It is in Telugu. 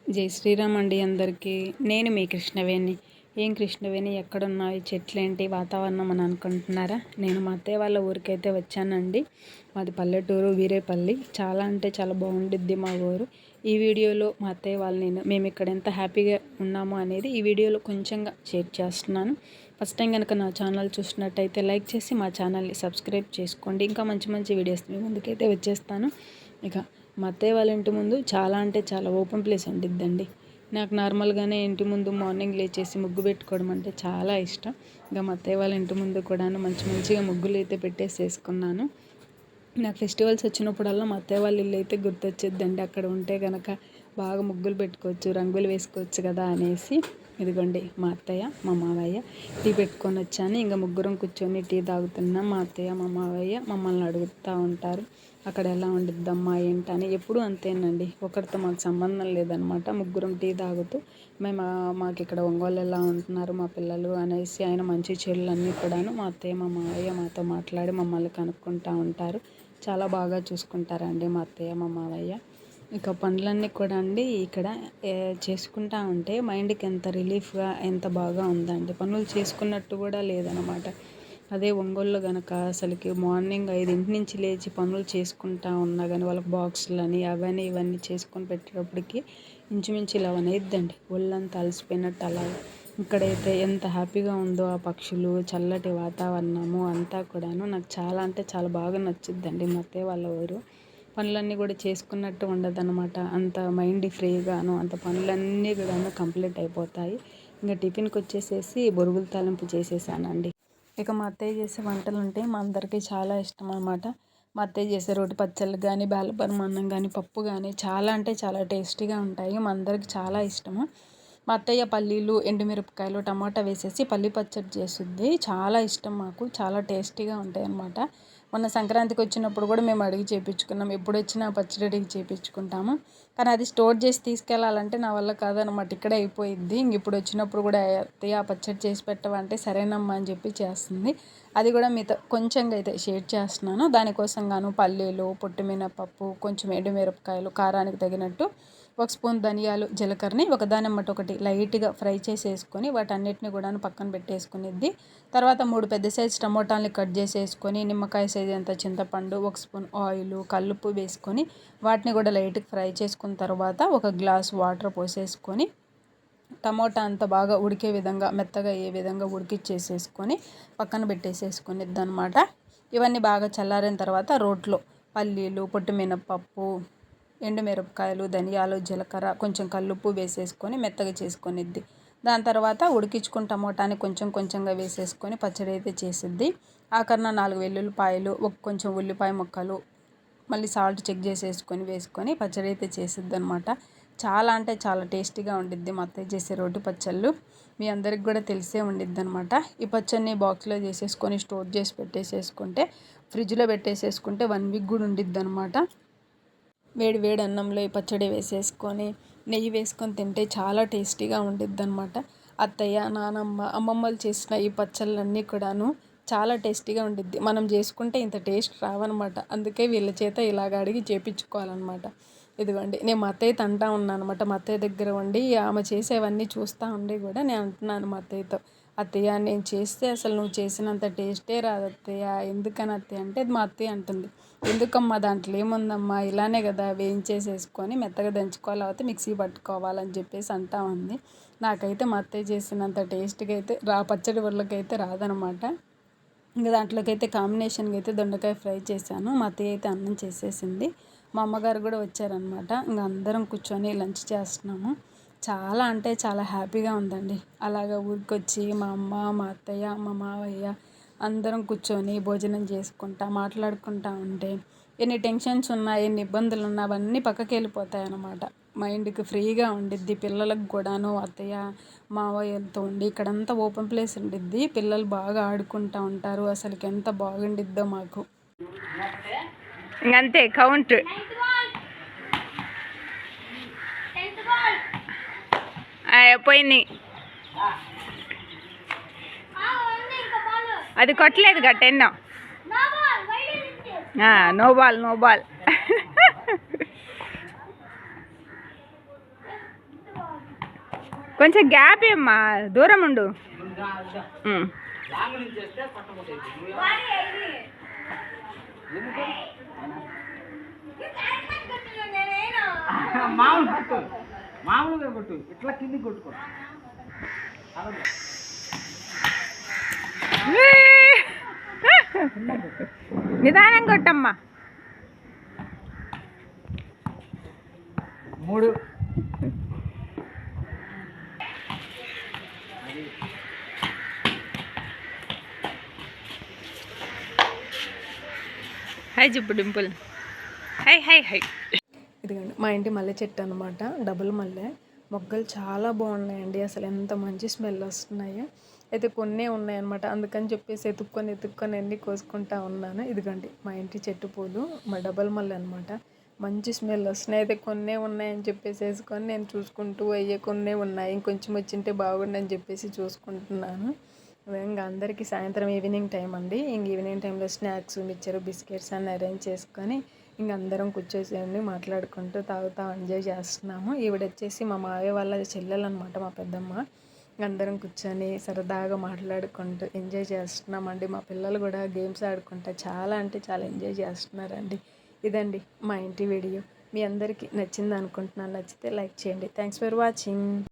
జై శ్రీరామ్ అండి అందరికీ. నేను మీ కృష్ణవేణి. ఏం కృష్ణవేణి ఎక్కడున్నాయి, చెట్లేంటి, వాతావరణం అని అనుకుంటున్నారా? నేను మా అత్తయ్య వాళ్ళ ఊరికైతే వచ్చానండి. మాది పల్లెటూరు వీరేపల్లి. చాలా అంటే చాలా బాగుండిద్ది మా ఊరు. ఈ వీడియోలో మా అత్తయ్య వాళ్ళు మేము ఇక్కడ ఎంత హ్యాపీగా ఉన్నామో అనేది ఈ వీడియోలో కొంచెంగా షేర్ చేస్తున్నాను. ఫస్ట్ టైం కనుక నా ఛానల్ చూసినట్టయితే లైక్ చేసి మా ఛానల్ని సబ్స్క్రైబ్ చేసుకోండి. ఇంకా మంచి మంచి వీడియోస్ మీ ముందుకైతే వచ్చేస్తాను. ఇక మా అత్తయ్య వాళ్ళ ఇంటి ముందు చాలా అంటే చాలా ఓపెన్ ప్లేస్ ఉండిద్దండి. నాకు నార్మల్గానే ఇంటి ముందు మార్నింగ్ లేచేసి ముగ్గు పెట్టుకోవడం అంటే చాలా ఇష్టం. ఇంకా మా అత్తయ్య వాళ్ళ ఇంటి ముందు కూడా మంచిగా ముగ్గులు అయితే పెట్టేసేసుకున్నాను. నాకు ఫెస్టివల్స్ వచ్చినప్పుడల్లా మా అత్తయ్య వాళ్ళ ఇల్లు అయితే గుర్తొచ్చేద్దండి. అక్కడ ఉంటే కనుక బాగా ముగ్గులు పెట్టుకోవచ్చు, రంగులు వేసుకోవచ్చు కదా అనేసి. ఇదిగోండి మా అత్తయ్య మా మావయ్య టీ పెట్టుకొని వచ్చాను. ఇంకా ముగ్గురం కూర్చొని టీ తాగుతున్నాం. మా అత్తయ్య మా మావయ్య మమ్మల్ని అడుగుతూ ఉంటారు, అక్కడ ఎలా ఉండిద్దమ్మా ఏంటని. ఎప్పుడు అంతేనండి, ఒకరితో మాకు సంబంధం లేదనమాట. ముగ్గురం టీ తాగుతూ మాకు ఇక్కడ ఒంగోలు ఎలా ఉంటున్నారు మా పిల్లలు అనేసి ఆయన మంచి చెడులు అన్నీ కూడాను మా అత్తయ్య మా మావయ్య మాతో మాట్లాడి మమ్మల్ని కనుక్కుంటూ ఉంటారు. చాలా బాగా చూసుకుంటారండి మా అత్తయ్య మా మావయ్య. ఇక పనులన్నీ కూడా అండి ఇక్కడ చేసుకుంటా ఉంటే మైండ్కి ఎంత రిలీఫ్గా ఎంత బాగా ఉందండి. పనులు చేసుకున్నట్టు కూడా లేదనమాట. అదే ఒంగోలులో కనుక అసలుకి మార్నింగ్ 5 నుంచి లేచి పనులు చేసుకుంటా ఉన్నా కానీ వాళ్ళకి బాక్సులని అవన్నీ ఇవన్నీ చేసుకొని పెట్టేటప్పటికి ఇంచుమించు 11 అయిద్దండి. ఒళ్ళంతా అలసిపోయినట్టు అలా. ఇక్కడైతే ఎంత హ్యాపీగా ఉందో ఆ పక్షులు, చల్లటి వాతావరణము అంతా కూడాను నాకు చాలా అంటే చాలా బాగా నచ్చుద్దండి మా అత్తయ్య వాళ్ళ ఊరు. పనులన్నీ కూడా చేసుకున్నట్టు ఉండదన్నమాట. అంత మైండ్ ఫ్రీగాను అంత పనులన్నీ కూడాను కంప్లీట్ అయిపోతాయి. ఇంకా టిఫిన్కి వచ్చేసేసి బొరుగుల తాలింపు చేసేసానండి. ఇక మా అత్తయ్య చేసే వంటలు అంటే మా అందరికీ చాలా ఇష్టం అన్నమాట. మా అత్తయ్య చేసే రోటి పచ్చళ్ళు కానీ, బేలపరమాన్నం కానీ, పప్పు కానీ చాలా అంటే చాలా టేస్టీగా ఉంటాయి. మా అందరికి చాలా ఇష్టము. మా అత్తయ్య పల్లీలు, ఎండుమిరపకాయలు, టమాటా వేసేసి పల్లీ పచ్చడి చేస్తుంది. చాలా ఇష్టం మాకు, చాలా టేస్టీగా ఉంటాయి అన్నమాట. మొన్న సంక్రాంతికి వచ్చినప్పుడు కూడా మేము అడిగి చేయించుకున్నాం. ఎప్పుడు వచ్చినా పచ్చడి అడిగి చేయించుకుంటాము. కానీ అది స్టోర్ చేసి తీసుకెళ్ళాలంటే నా వల్ల కాదనమాట, ఇక్కడే అయిపోయిద్ది. ఇప్పుడు వచ్చినప్పుడు కూడా అత్తయ్య పచ్చడి చేసి పెట్టవంటే సరేనమ్మా అని చెప్పి చేస్తుంది. అది కూడా మీతో కొంచెంగా అయితే షేర్ చేస్తున్నాను. దానికోసం గాను పల్లీలు, పొట్టిమినపప్పు, కొంచెం ఎండుమిరపకాయలు, కారానికి తగినట్టు 1 స్పూన్ ధనియాలు, జీలకర్రని ఒకదానిమ్మట ఒకటి లైట్గా ఫ్రై చేసేసుకొని వాటన్నిటిని కూడా పక్కన పెట్టేసుకునిద్ది. తర్వాత 3 పెద్ద సైజు టమోటాలని కట్ చేసేసుకొని, నిమ్మకాయ సైజు అంత చింతపండు, 1 స్పూన్ ఆయిల్, కల్లుప్పు వేసుకొని వాటిని కూడా లైట్గా ఫ్రై చేసుకున్న తర్వాత 1 గ్లాస్ వాటర్ పోసేసుకొని టమోటా అంతా బాగా ఉడికే విధంగా మెత్తగా అయ్యే విధంగా ఉడికిచ్చేసేసుకొని పక్కన పెట్టేసేసుకునిద్ది అనమాట. ఇవన్నీ బాగా చల్లారిన తర్వాత రోట్లో పల్లీలు, పొట్టిమినపప్పు, ఎండుమిరపకాయలు, ధనియాలు, జీలకర్ర, కొంచెం కల్లుప్పు వేసేసుకొని మెత్తగా చేసుకునిద్ది. దాని తర్వాత ఉడికించుకున్న టమోటాని కొంచెం కొంచెంగా వేసేసుకొని పచ్చడి అయితే చేసిద్ది. ఆఖరణ 4 వెల్లుల్లిపాయలు, కొంచెం ఉల్లిపాయ ముక్కలు, మళ్ళీ సాల్ట్ చెక్ వేసుకొని పచ్చడి అయితే చేసిద్ది అనమాట. చాలా అంటే చాలా టేస్టీగా ఉండిద్ది మా అత్తయ్య చేసే రోటి పచ్చళ్ళు. మీ అందరికి కూడా తెలిసే ఉండిద్ది అనమాట. ఈ పచ్చడిని బాక్స్లో చేసేసుకొని స్టోర్ చేసి పెట్టేసేసుకుంటే, ఫ్రిడ్జ్లో పెట్టేసేసుకుంటే 1 వీక్ కూడా ఉండిద్ది అనమాట. వేడి వేడి అన్నంలో ఈ పచ్చడి వేసేసుకొని నెయ్యి వేసుకొని తింటే చాలా టేస్టీగా ఉండిద్ది అనమాట. అత్తయ్య, నానమ్మ, అమ్మమ్మలు చేసిన ఈ పచ్చళ్ళన్నీ కూడాను చాలా టేస్టీగా ఉండిద్ది. మనం చేసుకుంటే ఇంత టేస్ట్ రావన్నమాట. అందుకే వీళ్ళ చేత ఇలాగ అడిగి చేపించుకోవాలన్నమాట. ఇదిగోండి నేను మా అత్తయ్యతో అంటా ఉన్నాను అనమాట. మా అత్తయ్య దగ్గర ఉండి ఆమె చేసేవన్నీ చూస్తూ ఉండి కూడా నేను అంటున్నాను మా అత్తయ్యతో, అత్తయ్య నేను చేస్తే అసలు నువ్వు చేసినంత టేస్టే రాదు అత్తయ్య, ఎందుకని అత్తయ్య అంటే మా అత్తయ్య అంటుంది, ఎందుకమ్మా దాంట్లో ఏముందమ్మా, ఇలానే కదా వేయించేసేసుకొని మెత్తగా దంచుకోవాలి, అయితే మిక్సీ పట్టుకోవాలని చెప్పేసి అంటా ఉంది. నాకైతే మా అత్తయ్య చేసినంత టేస్ట్గా అయితే పచ్చడి ఊర్లకైతే రాదనమాట. ఇంకా దాంట్లోకి అయితే కాంబినేషన్గా అయితే దొండకాయ ఫ్రై చేశాను. మా అత్తయ్య అయితే అన్నం చేసేసింది. మా అమ్మగారు కూడా వచ్చారనమాట. ఇంకా అందరం కూర్చొని లంచ్ చేస్తున్నాము. చాలా అంటే చాలా హ్యాపీగా ఉందండి. అలాగా ఊరికొచ్చి మా అమ్మ, మా అత్తయ్య, మా మావయ్య అందరం కూర్చొని భోజనం చేసుకుంటా మాట్లాడుకుంటా ఉంటే ఎన్ని టెన్షన్స్ ఉన్నా, ఎన్ని ఇబ్బందులు ఉన్నా అవన్నీ పక్కకి వెళ్ళిపోతాయి అన్నమాట. మైండ్కి ఫ్రీగా ఉండిద్ది. పిల్లలకు కూడాను అత్తయ్య మావయ్యలతో ఉండి ఇక్కడంతా ఓపెన్ ప్లేస్ ఉండిద్ది. పిల్లలు బాగా ఆడుకుంటూ ఉంటారు. అసలుకి ఎంత బాగుండిద్దో మాకు. ఇంకంతే కౌంట్. పోయింది, అది కొట్టలేదు గట్టెన్నో. No ball. కొంచెం గ్యాప్ ఏమ్మా, దూరం ఉండు. మామూలుగా కొట్టు, ఇట్లా కింది కొట్టుకో. నిదానం కొట్టమ్మా. 3 హై చెప్పు డింపుల్. High high high. ఇదిగోండి మా ఇంటి మల్లె చెట్టు అనమాట, డబుల్ మల్లె మొగ్గలు చాలా బాగున్నాయండి. అసలు ఎంత మంచి స్మెల్ వస్తున్నాయో. అయితే కొన్నే ఉన్నాయన్నమాట, అందుకని చెప్పేసి ఎత్తుక్కొని అన్నీ కోసుకుంటా ఉన్నాను. ఇదిగోండి మా ఇంటి చెట్టు పూలు, మా డబుల్ మల్లె అనమాట. మంచి స్మెల్ వస్తున్నాయి. అయితే కొన్నే ఉన్నాయని చెప్పేసి వేసుకొని నేను చూసుకుంటూ అయ్యే కొన్నే ఉన్నాయి, ఇంకొంచెం వచ్చింటే బాగుండని చెప్పేసి చూసుకుంటున్నాను. ఇంకా అందరికీ సాయంత్రం ఈవినింగ్ టైం అండి. ఇంక ఈవినింగ్ టైంలో స్నాక్స్, మిక్చర్, బిస్కెట్స్ అన్ని అరేంజ్ చేసుకొని ఇంక అందరం కూర్చోసేయండి మాట్లాడుకుంటూ తాగుతూ ఎంజాయ్ చేస్తున్నాము. ఈవిడ వచ్చేసి మా మావయ్య వాళ్ళ చెల్లెలు అనమాట, మా పెద్దమ్మ. అందరం కూర్చొని సరదాగా మాట్లాడుకుంటూ ఎంజాయ్ చేస్తున్నామండి. మా పిల్లలు కూడా గేమ్స్ ఆడుకుంటా చాలా అంటే చాలా ఎంజాయ్ చేస్తున్నారండి. ఇదండి మా ఇంటి వీడియో. మీ అందరికీ నచ్చింది అనుకుంటున్నాను. నచ్చితే లైక్ చేయండి. Thanks for watching.